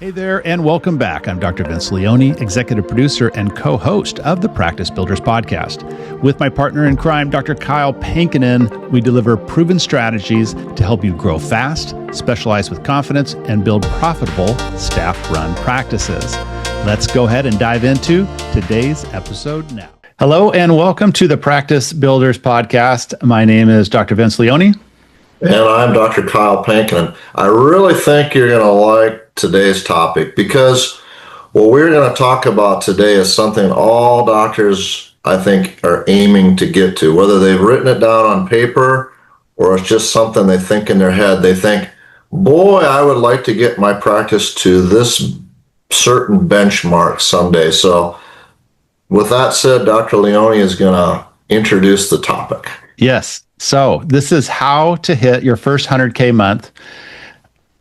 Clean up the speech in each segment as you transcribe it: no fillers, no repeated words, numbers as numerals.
Hey there, and welcome back. I'm Dr. Vince Leone, executive producer and co-host of the Practice Builders podcast. With my partner in crime, Dr. Kyle Pankonin, we deliver proven strategies to help you grow fast, specialize with confidence, and build profitable staff-run practices. Let's go ahead and dive into today's episode now. Hello, and welcome to the Practice Builders podcast. My name is Dr. Vince Leone. And I'm Dr. Kyle Pankonin. I really think you're going to like today's topic because what we're going to talk about today is something all doctors, I think, are aiming to get to. Whether they've written it down on paper or it's just something they think in their head. They think, boy, I would like to get my practice to this certain benchmark someday. So with that said, Dr. Leone is going to introduce the topic. Yes. So this is how to hit your first 100K month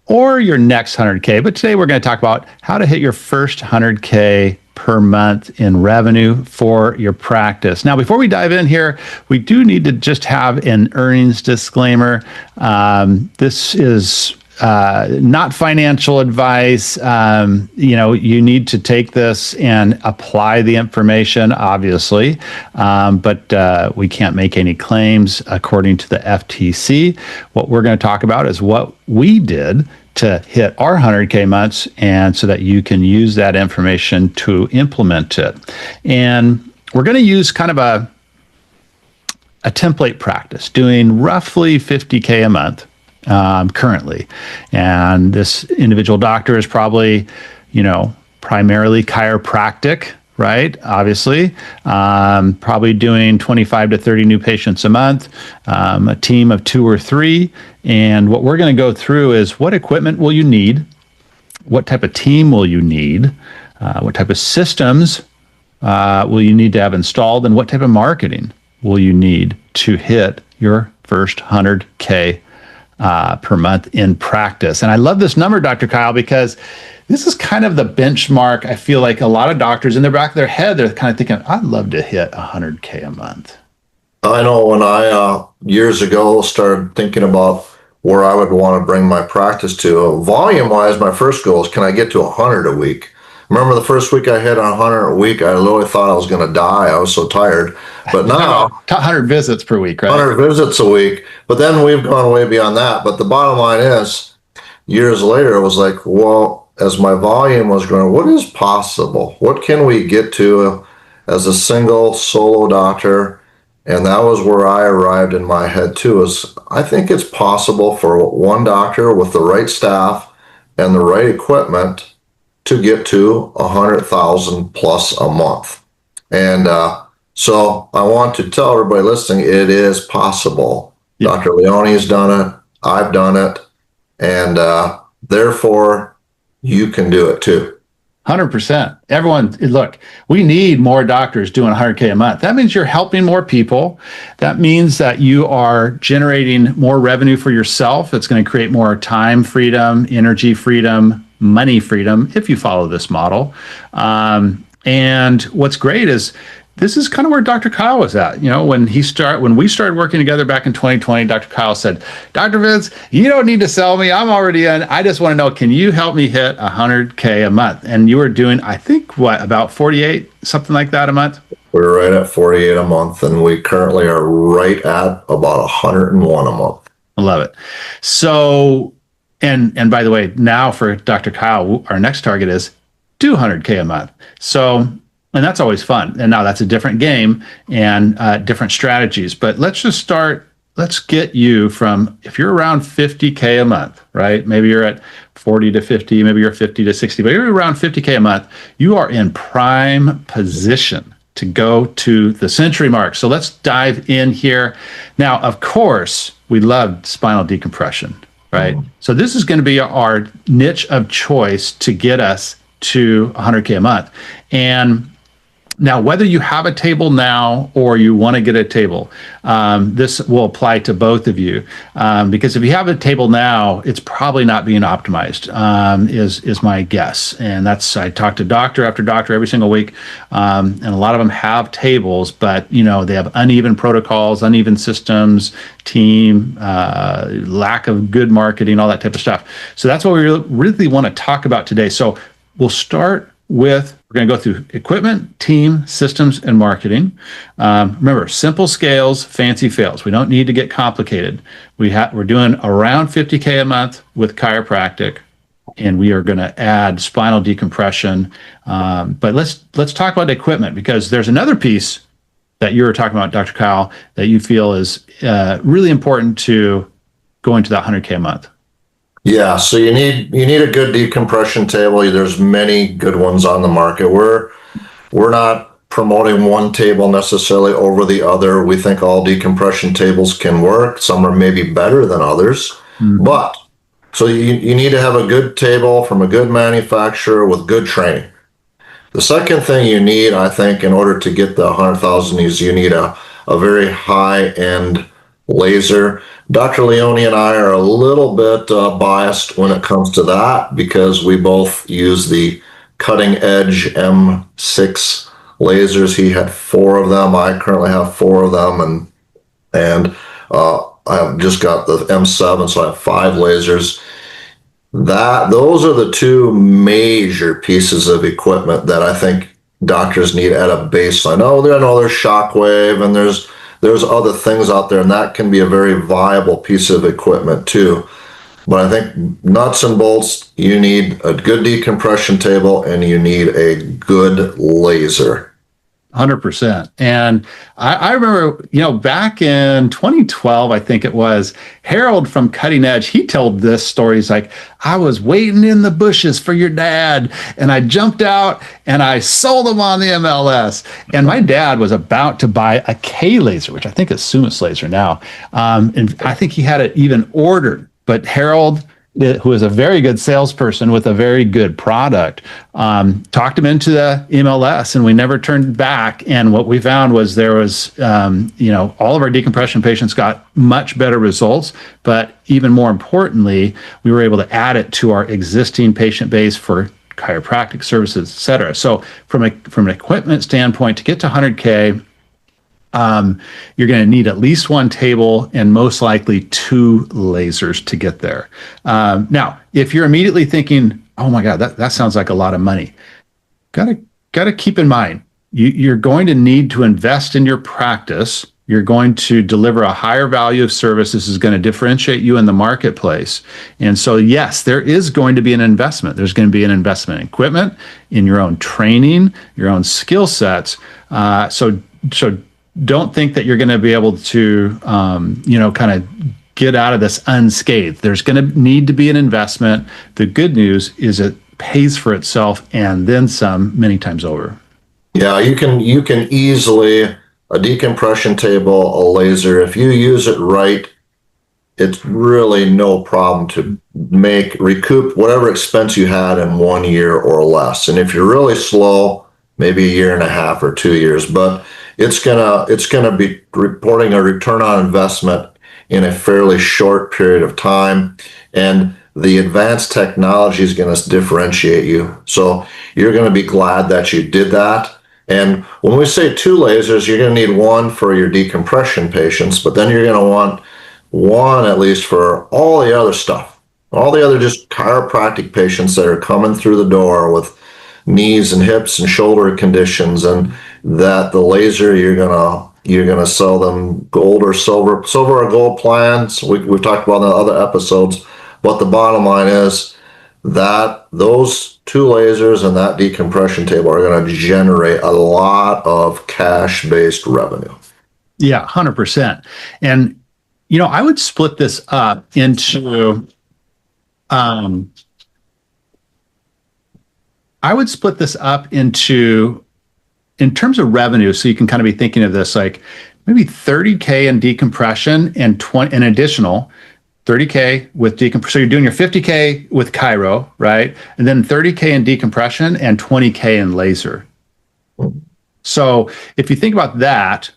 or your next 100K. But today we're going to talk about how to hit your first 100K per month in revenue for your practice. Now, before we dive in here, we do need to just have an earnings disclaimer. This is not financial advice. You need to take this and apply the information, obviously, but we can't make any claims according to the FTC. What we're going to talk about is what we did to hit our 100K months, and so that you can use that information to implement it. And we're going to use kind of a template practice, doing roughly 50K a month. Currently. And this individual doctor is probably, primarily chiropractic, right? Obviously, probably doing 25 to 30 new patients a month, a team of 2 or 3. And what we're going to go through is what equipment will you need? What type of team will you need? What type of systems will you need to have installed? And what type of marketing will you need to hit your first 100K per month in practice? And I love this number, Dr. Kyle, because this is kind of the benchmark. I feel like a lot of doctors in the back of their head, they're kind of thinking, I'd love to hit 100K a month. I know when I, years ago, started thinking about where I would want to bring my practice to, volume-wise, my first goal is, can I get to 100 a week? Remember the first week I hit 100 a week, I literally thought I was going to die. I was so tired. But now 100 visits per week, right? 100 visits a week. But then we've gone way beyond that. But the bottom line is, years later, it was like, well, as my volume was growing, what is possible? What can we get to as a single solo doctor? And that was where I arrived in my head too, is I think it's possible for one doctor with the right staff and the right equipment to get to 100,000 plus a month. And so I want to tell everybody listening, it is possible. Yeah. Dr. Leone's done it. I've done it. And therefore, you can do it too. 100%. Everyone, look, we need more doctors doing 100K a month. That means you're helping more people. That means that you are generating more revenue for yourself. It's going to create more time freedom, energy freedom, money freedom if you follow this model. And what's great is this is kind of where Dr. Kyle was at. When we started working together back in 2020, Dr. Kyle said, Dr. Vince, you don't need to sell me. I'm already in. I just want to know, can you help me hit 100K a month? And you were doing, I think, about 48, something like that a month? We're right at 48 a month, and we currently are right at about 101 a month. I love it. So, and by the way, now for Dr. Kyle, our next target is 200K a month. So, and that's always fun. And now that's a different game and different strategies. But let's get you from, if you're around 50K a month, right? Maybe you're at 40 to 50, maybe you're 50 to 60, but you're around 50K a month. You are in prime position to go to the century mark. So let's dive in here. Now, of course, we love spinal decompression, right? Mm-hmm. So this is going to be our niche of choice to get us to 100K a month. And Now, whether you have a table now or you want to get a table, this will apply to both of you. Because if you have a table now, it's probably not being optimized, is my guess. And I talk to doctor after doctor every single week, and a lot of them have tables, but they have uneven protocols, uneven systems, team, lack of good marketing, all that type of stuff. So that's what we really want to talk about today. So we'll start with, we're going to go through equipment, team, systems, and marketing. Remember, simple scales, fancy fails. We don't need to get complicated. We're doing around 50K a month with chiropractic, and we are going to add spinal decompression. But let's talk about equipment, because there's another piece that you were talking about, Dr. Kyle, that you feel is really important to going to that 100K a month. Yeah, so you need a good decompression table. There's many good ones on the market. We're not promoting one table necessarily over the other. We think all decompression tables can work. Some are maybe better than others. But so you need to have a good table from a good manufacturer with good training. The second thing you need, I think, in order to get the 100,000 is you need a very high-end laser. Dr. Leone and I are a little bit biased when it comes to that, because we both use the cutting edge M6 lasers. He had 4 of them. I currently have 4 of them, and I've just got the M7, so I have 5 lasers. Those are the 2 major pieces of equipment that I think doctors need at a baseline. I know there's Shockwave and there's other things out there, and that can be a very viable piece of equipment too. But I think nuts and bolts, you need a good decompression table and you need a good laser. 100%. And I remember, back in 2012, I think it was, Harold from Cutting Edge, he told this story. He's like, I was waiting in the bushes for your dad, and I jumped out and I sold him on the MLS. And my dad was about to buy a K laser, which I think is Sumis laser now. And I think he had it even ordered. But Harold, who is a very good salesperson with a very good product, talked him into the MLS, and we never turned back. And what we found was there was, all of our decompression patients got much better results, but even more importantly, we were able to add it to our existing patient base for chiropractic services, et cetera. So from an equipment standpoint, to get to 100K, you're going to need at least 1 table and most likely 2 lasers to get there. Now, if you're immediately thinking, oh my God, that sounds like a lot of money, gotta keep in mind, you're going to need to invest in your practice. You're going to deliver a higher value of service. This is going to differentiate you in the marketplace. And so, yes, there is going to be an investment. There's going to be an investment in equipment, in your own training, your own skill sets. So don't think that you're going to be able to, kind of get out of this unscathed. There's going to need to be an investment. The good news is it pays for itself and then some many times over. Yeah, you can easily, a decompression table, a laser, if you use it right, it's really no problem to recoup whatever expense you had in 1 year or less. And if you're really slow, maybe 1.5 years or 2 years, but it's gonna be reporting a return on investment in a fairly short period of time, and the advanced technology is going to differentiate you. So you're going to be glad that you did that. And when we say 2 lasers, you're going to need 1 for your decompression patients, but then you're going to want 1 at least for all the other stuff, all the other just chiropractic patients that are coming through the door with knees and hips and shoulder conditions, and that the laser you're gonna sell them gold or silver or gold plans. We've talked about in the other episodes, but the bottom line is that those 2 lasers and that decompression table are going to generate a lot of cash-based revenue. Yeah, 100%. And I would split this up into in terms of revenue, so you can kind of be thinking of this like maybe 30K in decompression and an additional 30K with decompression. So you're doing your 50K with chiro, right? And then 30K in decompression and 20K in laser. So if you think about that,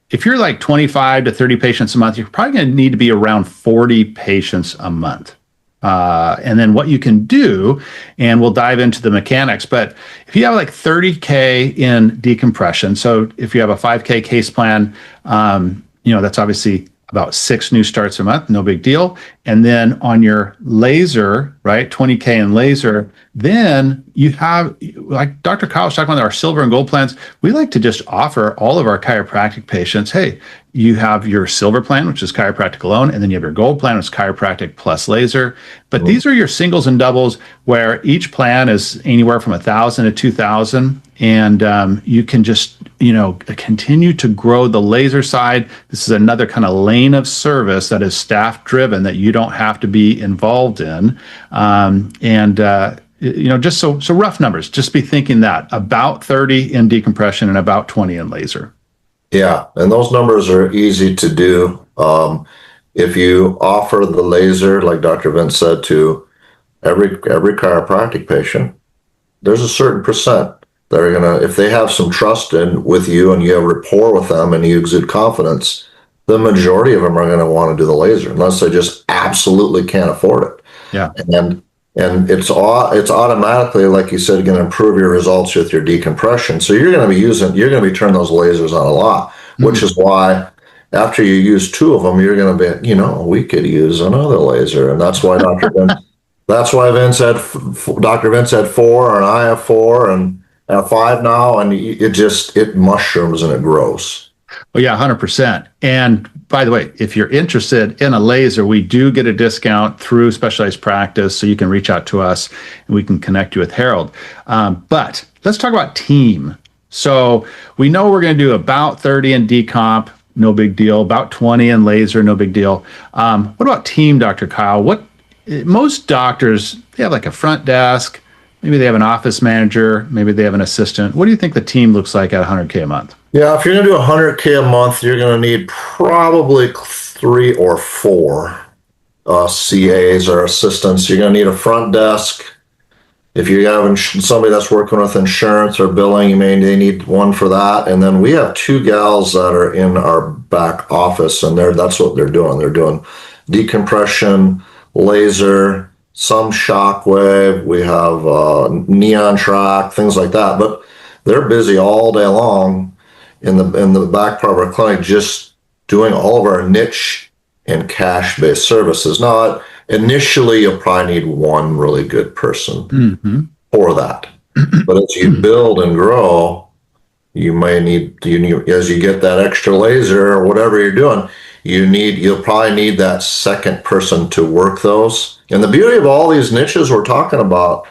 if you're like 25 to 30 patients a month, you're probably going to need to be around 40 patients a month. And then what you can do, and we'll dive into the mechanics, but if you have like 30K in decompression, so if you have a 5K case plan, that's obviously about 6 new starts a month, no big deal. And then on your laser, right, 20K in laser, then you have, like Dr. Kyle was talking about our silver and gold plans, we like to just offer all of our chiropractic patients, hey, you have your silver plan, which is chiropractic alone, and then you have your gold plan, which is chiropractic plus laser. But these are your singles and doubles where each plan is anywhere from 1,000 to 2,000. And you can just, continue to grow the laser side. This is another kind of lane of service that is staff driven that you don't have to be involved in. Just so rough numbers, just be thinking that about 30 in decompression and about 20 in laser. Yeah, and those numbers are easy to do. If you offer the laser, like Dr. Vince said, to every chiropractic patient, there's a certain percent that are gonna, if they have some trust with you and you have rapport with them and you exude confidence, the majority of them are gonna want to do the laser unless they just absolutely can't afford it. Yeah. And it's automatically, like you said, going to improve your results with your decompression. So you're going to be turning those lasers on a lot, which is why after you use 2 of them, you're going to be, we could use another laser. And that's why Dr. Vince had 4 and I have 4 and I have 5 now. And it mushrooms and it grows. Oh yeah, 100%. And by the way, if you're interested in a laser, we do get a discount through Specialized Practice, so you can reach out to us and we can connect you with Harold. But let's talk about team. So we know we're going to do about 30 in decomp, no big deal. About 20 in laser, no big deal. What about team, Dr. Kyle? Most doctors, they have like a front desk, maybe they have an office manager, maybe they have an assistant. What do you think the team looks like at 100K a month? Yeah, if you're going to do 100K a month, you're going to need probably 3 or 4 CAs or assistants. You're going to need a front desk. If you have somebody that's working with insurance or billing, they need one for that. And then we have 2 gals that are in our back office, and that's what they're doing. They're doing decompression, laser, some shockwave. We have neon track, things like that. But they're busy all day long in the back part of our clinic, just doing all of our niche and cash-based services. Now, initially, you'll probably need one really good person for that. But as you build and grow, you need, as you get that extra laser or whatever you're doing, you'll probably need that second person to work those. And the beauty of all these niches we're talking about,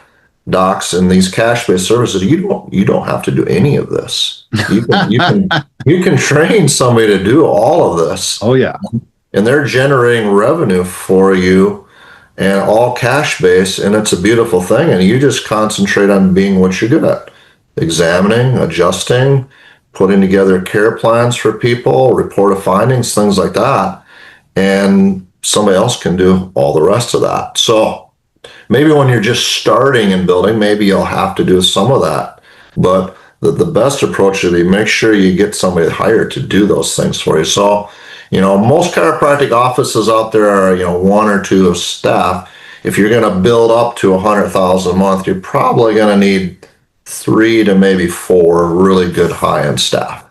docs, and these cash-based services, you don't have to do any of this. You can train somebody to do all of this. Oh yeah. And they're generating revenue for you and all cash-based, and it's a beautiful thing. And you just concentrate on being what you're good at. Examining, adjusting, putting together care plans for people, report of findings, things like that. And somebody else can do all the rest of that. So maybe when you're just starting and building, maybe you'll have to do some of that. But the best approach should be make sure you get somebody hired to do those things for you. So, most chiropractic offices out there are, 1 or 2 of staff. If you're going to build up to 100,000 a month, you're probably going to need 3 to maybe 4 really good high-end staff.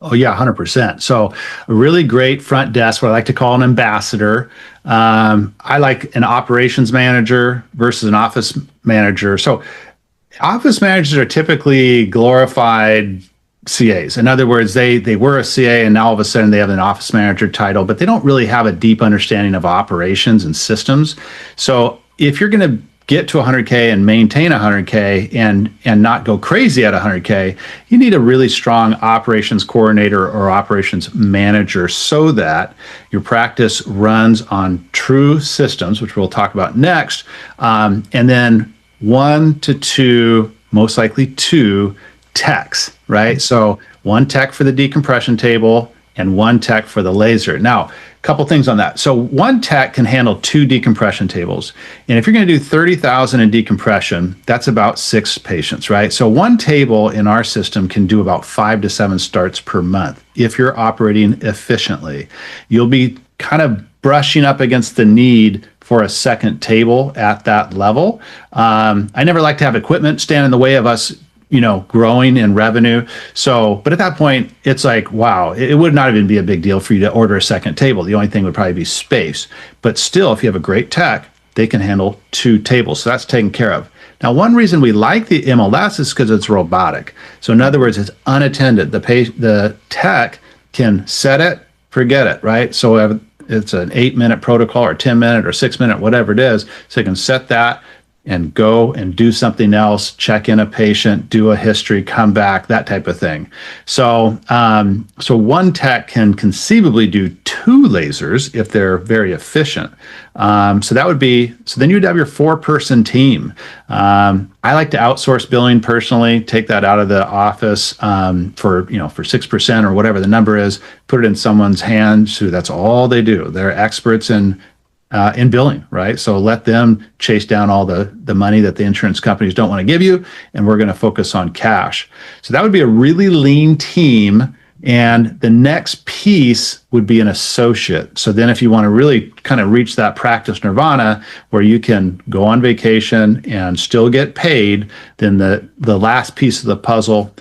Oh yeah, 100%. So a really great front desk, what I like to call an ambassador. I like an operations manager versus an office manager. So office managers are typically glorified CAs. In other words, they were a CA and now all of a sudden they have an office manager title, but they don't really have a deep understanding of operations and systems. So if you're going to get to 100K and maintain 100K and not go crazy at 100K, you need a really strong operations coordinator or operations manager so that your practice runs on true systems, which we'll talk about next, and then 1 to 2, most likely 2 techs, right? So 1 tech for the decompression table and 1 tech for the laser. Now, couple things on that. So one tech can handle 2 decompression tables. And if you're going to do 30,000 in decompression, that's about 6 patients, right? So one table in our system can do about 5 to 7 starts per month if you're operating efficiently. You'll be kind of brushing up against the need for a second table at that level. I never like to have equipment stand in the way of us, growing in revenue. So, but at that point, it's like, wow, it would not even be a big deal for you to order a second table. The only thing would probably be space. But still, if you have a great tech, they can handle 2 tables. So that's taken care of. Now, one reason we like the MLS is because it's robotic. So in other words, it's unattended. The tech can set it, forget it, right? So it's an 8-minute protocol or 10-minute or 6-minute, whatever it is. So you can set that and go and do something else, check in a patient, do a history, come back, that type of thing. So, so one tech can conceivably do 2 lasers if they're very efficient. So then you'd have your 4-person team. I like to outsource billing personally, take that out of the office for 6% or whatever the number is, put it in someone's hands who that's all they do. They're experts in billing, right? So let them chase down all the money that the insurance companies don't want to give you, and we're going to focus on cash. So that would be a really lean team. And the next piece would be an associate. So then if you want to really kind of reach that practice nirvana where you can go on vacation and still get paid, then the last piece of the puzzle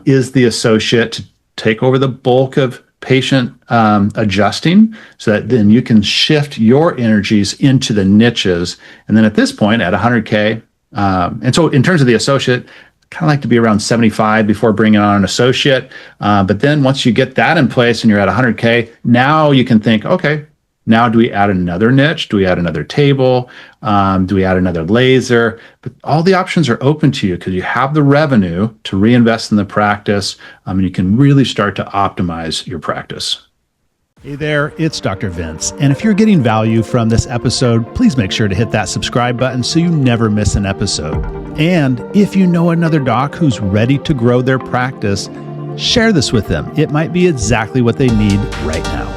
is the associate to take over the bulk of patient adjusting, so that then you can shift your energies into the niches. And then at this point, at 100K, and so in terms of the associate, kind of like to be around 75 before bringing on an associate. But then once you get that in place and you're at 100K, now you can think, okay, now do we add another niche? Do we add another table? Do we add another laser? But all the options are open to you because you have the revenue to reinvest in the practice, and you can really start to optimize your practice. Hey there, it's Dr. Vince. And if you're getting value from this episode, please make sure to hit that subscribe button so you never miss an episode. And if you know another doc who's ready to grow their practice, share this with them. It might be exactly what they need right now.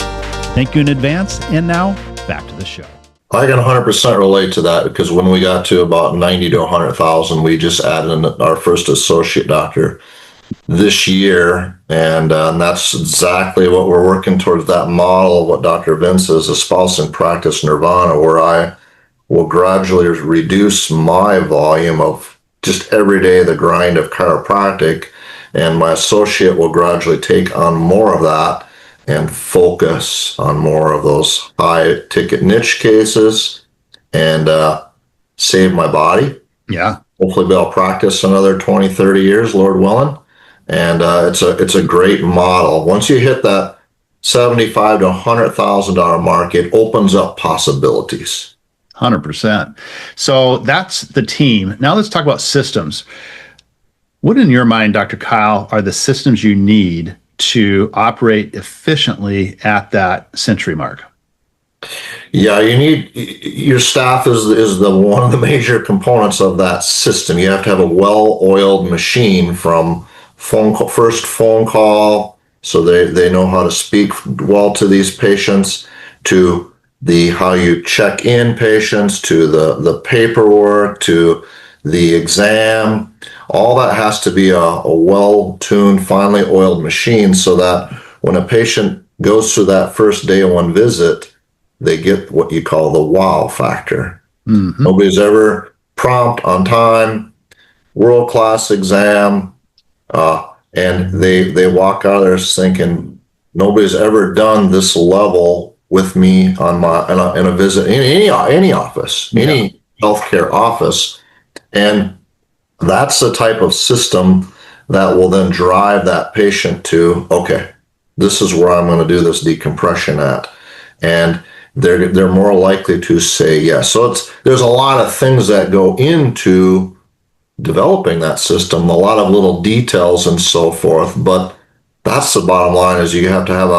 Thank you in advance. And now back to the show. I can 100% relate to that because when we got to about 90 to 100,000, we just added our first associate doctor this year. And that's exactly what we're working towards, that model of what Dr. Vince is espousing, practice nirvana, where I will gradually reduce my volume of just every day the grind of chiropractic, and my associate will gradually take on more of that and focus on more of those high ticket niche cases and save my body. Yeah. Hopefully be able to practice another 20, 30 years, Lord willing. And it's a great model. Once you hit that $75,000 to $100,000 mark, it opens up possibilities. 100%. So that's the team. Now let's talk about systems. What in your mind, Dr. Kyle, are the systems you need to operate efficiently at that century mark? Yeah, you need, your staff is the one of the major components of that system. You have to have a well-oiled machine from first phone call, so they know how to speak well to these patients, to how you check in patients, to the paperwork, to the exam. All that has to be a well-tuned, finely oiled machine, so that when a patient goes through that first day one visit, they get what you call the wow factor. Mm-hmm. Nobody's ever prompt, on time, world-class exam, and they walk out of there thinking, nobody's ever done this level with me in a visit, in any office, any healthcare office. And that's the type of system that will then drive that patient to, okay, this is where I'm going to do this decompression at. And they're more likely to say yes. So there's a lot of things that go into developing that system, a lot of little details and so forth, but that's the bottom line, is you have to have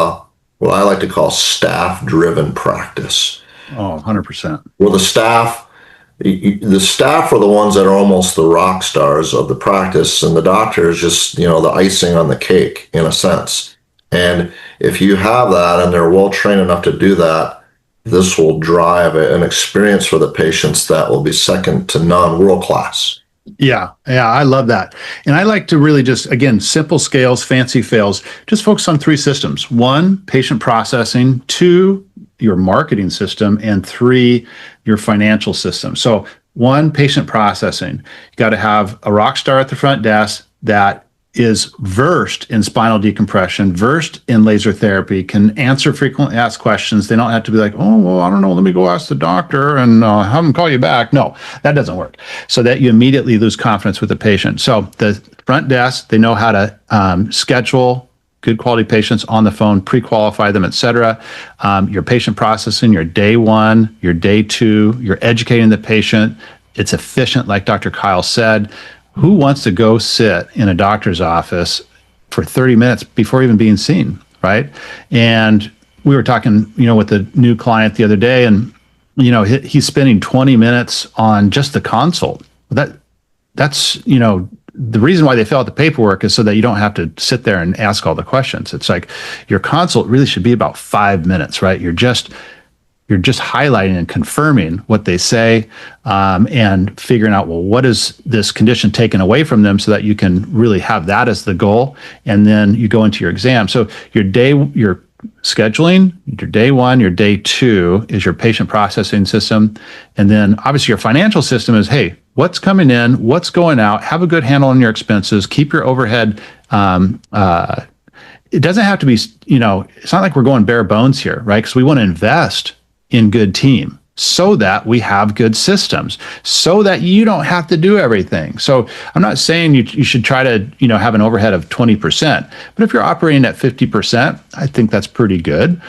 what I like to call staff-driven practice. Oh, 100%. Well, the staff are the ones that are almost the rock stars of the practice, and the doctor is just, the icing on the cake in a sense. And if you have that and they're well trained enough to do that, this will drive an experience for the patients that will be second to none, world class. Yeah, I love that. And I like to really just, again, simple scales, fancy fails, just focus on three systems. One, patient processing. Two, your marketing system. And three, your financial system. So one, patient processing. You got to have a rock star at the front desk that is versed in spinal decompression, versed in laser therapy, can answer frequently asked questions. They don't have to be like, oh, well, I don't know, let me go ask the doctor and have them call you back. No, that doesn't work. So that you immediately lose confidence with the patient. So the front desk, they know how to schedule good quality patients on the phone, pre-qualify them, et cetera. Your patient processing, your day one, your day two, you're educating the patient. It's efficient, like Dr. Kyle said. Who wants to go sit in a doctor's office for 30 minutes before even being seen, right? And we were talking, with a new client the other day, and he's spending 20 minutes on just the consult. That's the reason why they fill out the paperwork is so that you don't have to sit there and ask all the questions. It's like your consult really should be about 5 minutes, right? You're just highlighting and confirming what they say, and figuring out, well, what is this condition taken away from them, so that you can really have that as the goal. And then you go into your exam. So your scheduling, your day one, your day two is your patient processing system. And then obviously your financial system is, hey, what's coming in, what's going out, have a good handle on your expenses, keep your overhead. It doesn't have to be, it's not like we're going bare bones here, right? Because we want to invest in good team so that we have good systems, so that you don't have to do everything. So I'm not saying you should try to, have an overhead of 20%, but if you're operating at 50%, I think that's pretty good.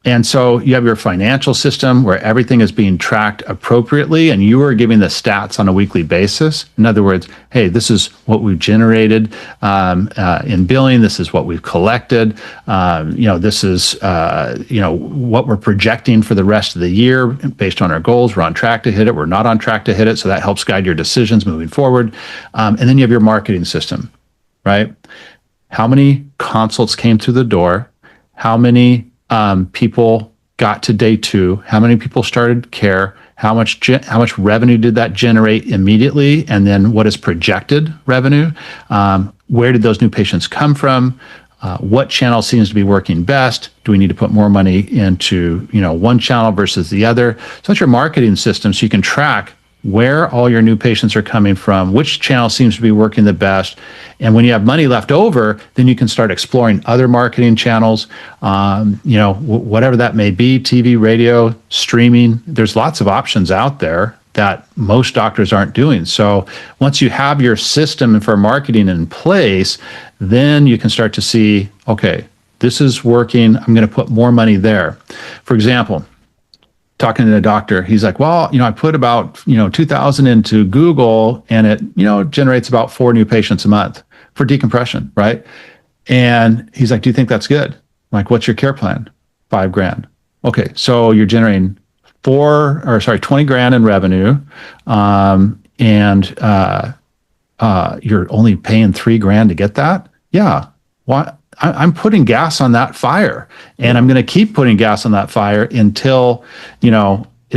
And so you have your financial system where everything is being tracked appropriately, and you are giving the stats on a weekly basis. In other words, hey, this is what we've generated in billing. This is what we've collected. This is what we're projecting for the rest of the year based on our goals. We're on track to hit it. We're not on track to hit it. So that helps guide your decisions moving forward. And then you have your marketing system, right? How many consults came through the door? How many people got to day two? How many people started care? How much revenue did that generate immediately? And then what is projected revenue? Where did those new patients come from? What channel seems to be working best? Do we need to put more money into one channel versus the other? So that's your marketing system, so you can track where all your new patients are coming from, which channel seems to be working the best. And when you have money left over, then you can start exploring other marketing channels, whatever that may be, TV, radio, streaming. There's lots of options out there that most doctors aren't doing. So once you have your system for marketing in place, then you can start to see, okay, this is working. I'm going to put more money there. For example, talking to the doctor, he's like, well, I put about, 2,000 into Google, and it, generates about 4 new patients a month for decompression, right? And he's like, do you think that's good? I'm like, what's your care plan? $5,000. Okay, so you're generating 20 grand in revenue, and you're only paying $3,000 to get that? Yeah. Why? I'm putting gas on that fire, and I'm going to keep putting gas on that fire until, maybe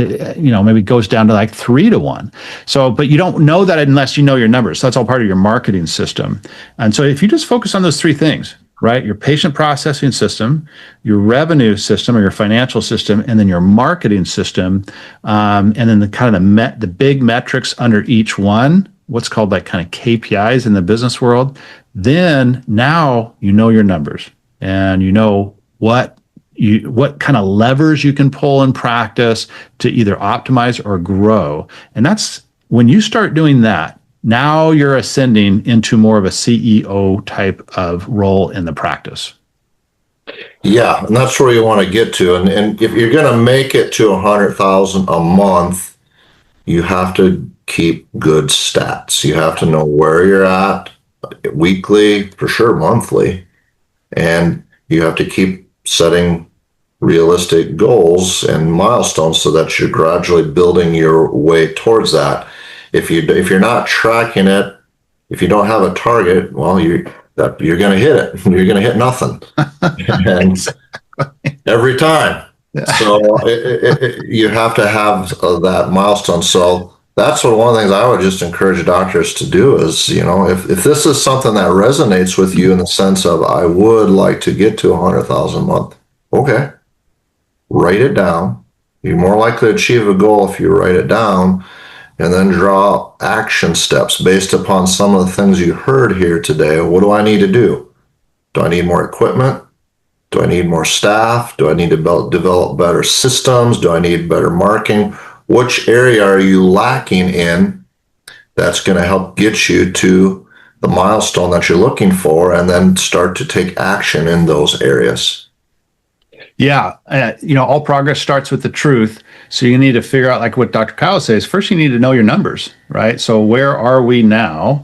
it goes down to like 3 to 1. So, but you don't know that unless you know your numbers. So that's all part of your marketing system. And so if you just focus on those 3 things, right? Your patient processing system, your revenue system or your financial system, and then your marketing system, and then the big metrics under each one, what's called like kind of KPIs in the business world, then now you know your numbers, and you know what kind of levers you can pull in practice to either optimize or grow. And that's when you start doing that, now you're ascending into more of a CEO type of role in the practice. Yeah, and that's where you want to get to. And if you're going to make it to 100,000 a month, you have to keep good stats. You have to know where you're at weekly, for sure monthly, and you have to keep setting realistic goals and milestones so that you're gradually building your way towards that. If you're not tracking it, if you don't have a target, well, that you're going to hit it. You're going to hit nothing. And every time. So you have to have that milestone. So that's one of the things I would just encourage doctors to do is, if this is something that resonates with you in the sense of, I would like to get to 100,000 a month. Okay. Write it down. You're more likely to achieve a goal if you write it down, and then draw action steps based upon some of the things you heard here today. What do I need to do? Do I need more equipment? Do I need more staff? Do I need to develop better systems? Do I need better marketing? Which area are you lacking in that's going to help get you to the milestone that you're looking for, and then start to take action in those areas? Yeah. All progress starts with the truth. So you need to figure out, like what Dr. Kyle says, first you need to know your numbers, right? So where are we now?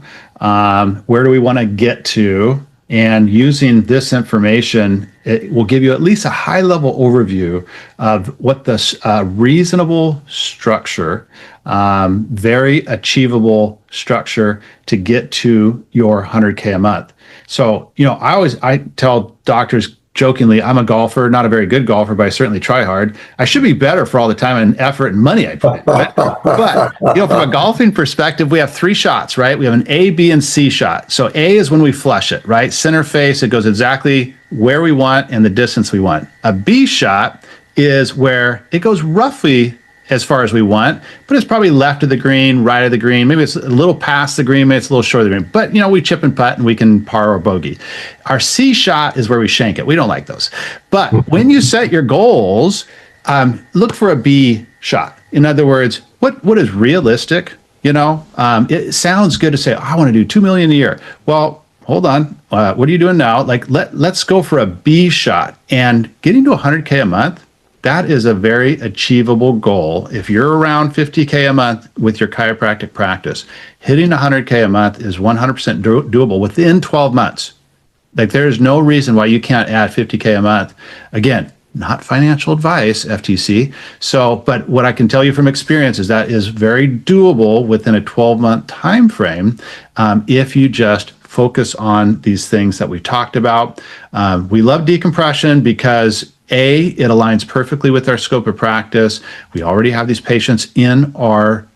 Where do we want to get to? And using this information, it will give you at least a high-level overview of what the reasonable structure, very achievable structure to get to your 100K a month. So, I tell doctors jokingly, I'm a golfer, not a very good golfer, but I certainly try hard. I should be better for all the time and effort and money I put in. But from a golfing perspective, we have 3 shots, right? We have an A, B, and C shot. So A is when we flush it, right? Center face, it goes exactly where we want and the distance we want. A B shot is where it goes roughly as far as we want, but it's probably left of the green, right of the green. Maybe it's a little past the green, maybe it's a little short of the green. But, we chip and putt and we can par or bogey. Our C shot is where we shank it. We don't like those. But when you set your goals, look for a B shot. In other words, what is realistic? It sounds good to say, I want to do 2 million a year. Well, hold on. What are you doing now? Like, let's go for a B shot. And getting to 100K a month, that is a very achievable goal. If you're around 50K a month with your chiropractic practice, hitting 100K a month is 100% doable within 12 months. Like, there's no reason why you can't add 50K a month. Again, not financial advice, FTC. So, but what I can tell you from experience is that is very doable within a 12-month time frame if you just focus on these things that we talked about. We love decompression because it aligns perfectly with our scope of practice. We already have these patients in our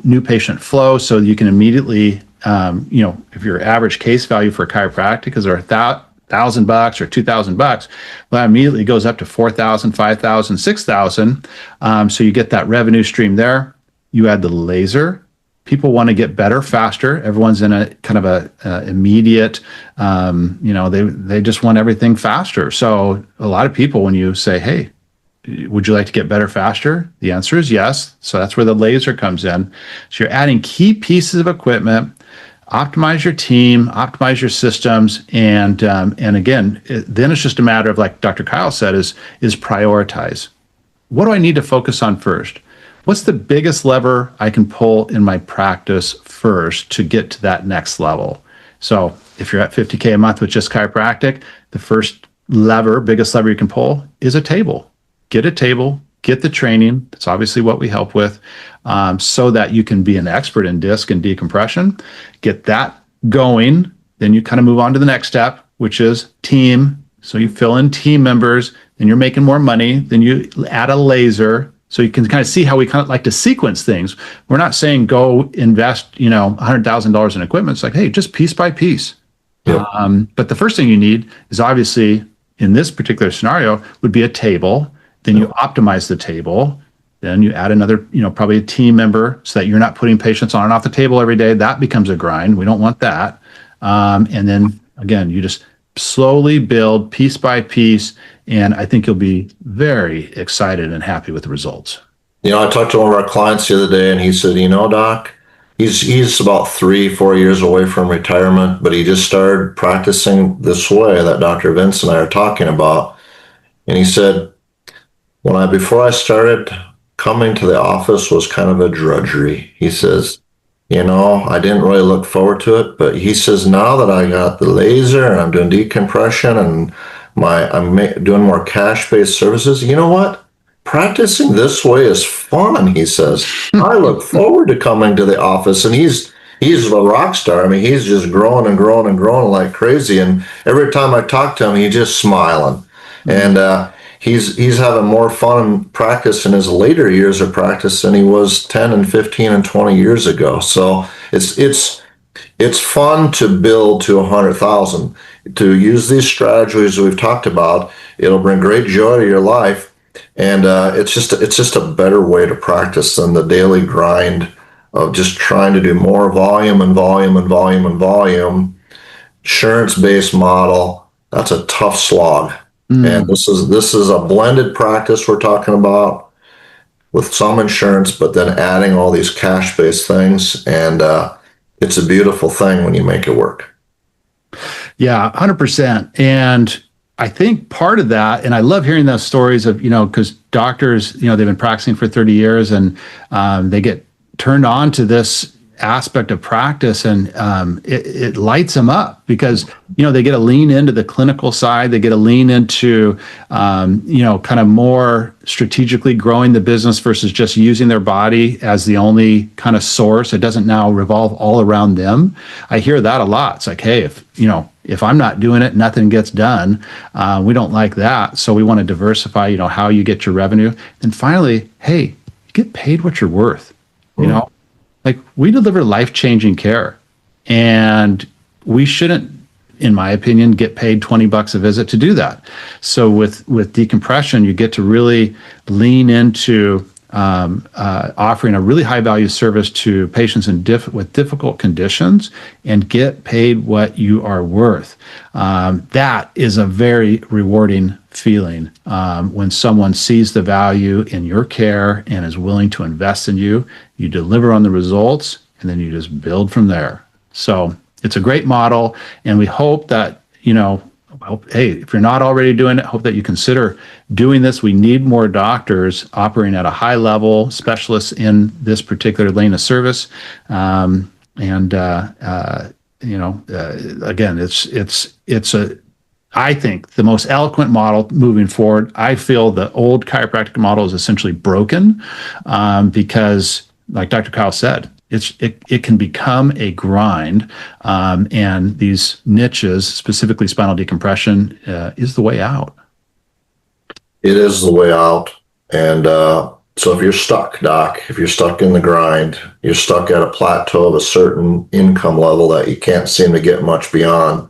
new patient flow, so you can immediately, if your average case value for chiropractic is $1,000 or $2,000, well, that immediately goes up to $4,000, $5,000, $6,000. So you get that revenue stream there. You add the laser. People want to get better faster. Everyone's in a kind of a immediate, they just want everything faster. So a lot of people, when you say, hey, would you like to get better faster? The answer is yes. So that's where the laser comes in. So you're adding key pieces of equipment, optimize your team, optimize your systems. And again, then it's just a matter of, like Dr. Kyle said, is prioritize. What do I need to focus on first? What's the biggest lever I can pull in my practice first to get to that next level? So if you're at 50K a month with just chiropractic, the first biggest lever you can pull is a table. Get a table, get the training. That's obviously what we help with, so that you can be an expert in disc and decompression. Get that going. Then you kind of move on to the next step, which is team. So you fill in team members, then you're making more money. Then you add a laser. So you can kind of see how we kind of like to sequence things. We're not saying go invest, $100,000 in equipment. It's like, hey, just piece by piece. Yep. But the first thing you need is, obviously, in this particular scenario, would be a table. Then you optimize the table. Then you add another, probably a team member, so that you're not putting patients on and off the table every day. That becomes a grind. We don't want that. And then again, you just slowly build piece by piece. And I think you'll be very excited and happy with the results. I talked to one of our clients the other day, and he said, Doc, he's about 3-4 years away from retirement, but he just started practicing this way that Dr. Vince and I are talking about. And he said, before I started, coming to the office was kind of a drudgery. He says, I didn't really look forward to it, but he says, now that I got the laser and I'm doing decompression and I'm doing more cash-based services, you know what? Practicing this way is fun, he says. I look forward to coming to the office. And he's he's a rock star. I mean, he's just growing and growing and growing like crazy. And every time I talk to him, he's just smiling. And he's having more fun in practice in his later years of practice than he was 10 and 15 and 20 years ago. So it's fun to build to 100,000. To use these strategies we've talked about, it'll bring great joy to your life, and it's just a better way to practice than the daily grind of just trying to do more volume and volume and volume and volume. Insurance-based model, that's a tough slog. And this is a blended practice we're talking about with some insurance, but then adding all these cash-based things, and it's a beautiful thing when you make it work. Yeah, 100%. And I think part of that, and I love hearing those stories of, because doctors, they've been practicing for 30 years and they get turned on to this aspect of practice, and it lights them up because, they get to lean into the clinical side. They get to lean into, kind of more strategically growing the business versus just using their body as the only kind of source. It doesn't now revolve all around them. I hear that a lot. It's like, hey, if I'm not doing it, nothing gets done. We don't like that. So we want to diversify, how you get your revenue. And finally, hey, you get paid what you're worth. Like, we deliver life-changing care, and we shouldn't, in my opinion, get paid $20 a visit to do that. So with decompression, you get to really lean into offering a really high-value service to patients with difficult conditions and get paid what you are worth. That is a very rewarding feeling when someone sees the value in your care and is willing to invest in you. You deliver on the results, and then you just build from there. So it's a great model, and we hope that, hey, if you're not already doing it, hope that you consider doing this. We need more doctors operating at a high level, specialists in this particular lane of service. Again, it's I think the most eloquent model moving forward. I feel the old chiropractic model is essentially broken because, like Dr. Kyle said, it can become a grind, and these niches, specifically spinal decompression, is the way out. It is the way out. And so if you're stuck, Doc, if you're stuck in the grind, you're stuck at a plateau of a certain income level that you can't seem to get much beyond,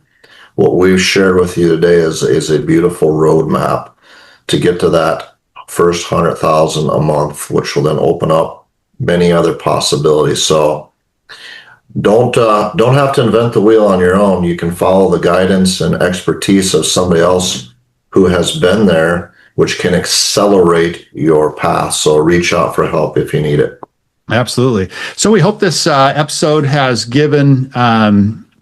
what we've shared with you today is a beautiful roadmap to get to that first 100,000 a month, which will then open up many other possibilities. So don't have to invent the wheel on your own. You can follow the guidance and expertise of somebody else who has been there, which can accelerate your path. So reach out for help if you need it. Absolutely. So we hope this episode has given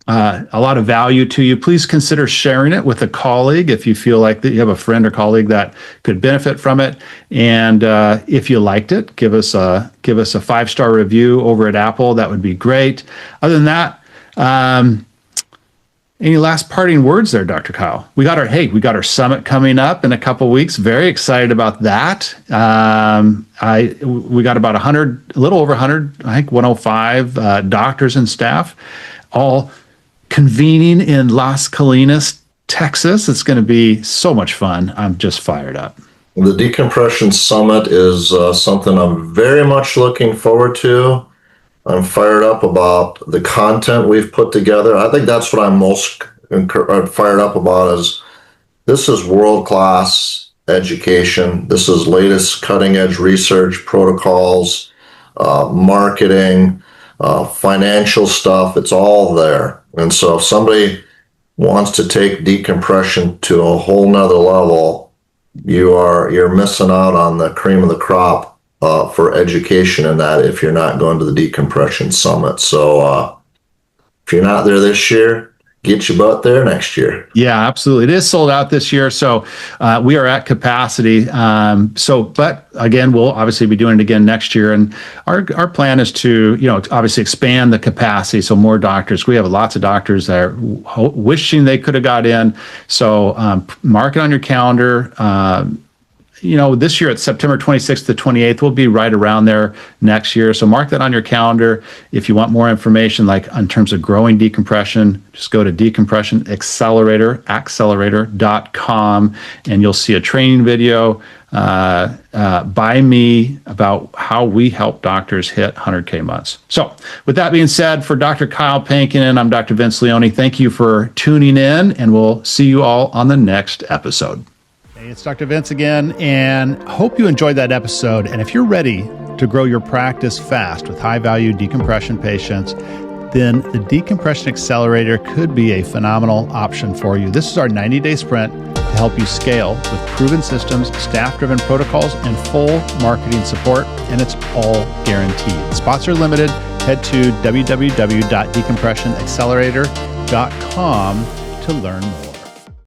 a lot of value to you. Please consider sharing it with a colleague if you feel like that you have a friend or colleague that could benefit from it. And if you liked it, give us a 5-star review over at Apple. That would be great. Other than that, any last parting words there, Dr. Kyle? We got our summit coming up in a couple of weeks. Very excited about that. We got about 100, a little over 100, I think 105 doctors and staff, all convening in Las Colinas, Texas. It's going to be so much fun. I'm just fired up. The Decompression Summit is something I'm very much looking forward to. I'm fired up about the content we've put together. I think that's what I'm most fired up about. Is this is world-class education. This is latest cutting-edge research, protocols, marketing, financial stuff. It's all there. And so if somebody wants to take decompression to a whole nother level, you're missing out on the cream of the crop for education in that if you're not going to the Decompression Summit. So if you're not there this year, get your butt there next year. Yeah, absolutely. It is sold out this year. So we are at capacity. But again, we'll obviously be doing it again next year. And our plan is to, obviously expand the capacity. So more doctors. We have lots of doctors that are wishing they could have got in. So mark it on your calendar. this year it's September 26th to 28th. We'll be right around there next year. So mark that on your calendar. If you want more information, like in terms of growing decompression, just go to decompressionaccelerator.com and you'll see a training video by me about how we help doctors hit 100K months. So with that being said, for Dr. Kyle Pankonin, I'm Dr. Vince Leone. Thank you for tuning in, and we'll see you all on the next episode. Hey, it's Dr. Vince again, and hope you enjoyed that episode. And if you're ready to grow your practice fast with high-value decompression patients, then the Decompression Accelerator could be a phenomenal option for you. This is our 90-day sprint to help you scale with proven systems, staff-driven protocols, and full marketing support, and it's all guaranteed. Spots are limited. Head to www.decompressionaccelerator.com to learn more.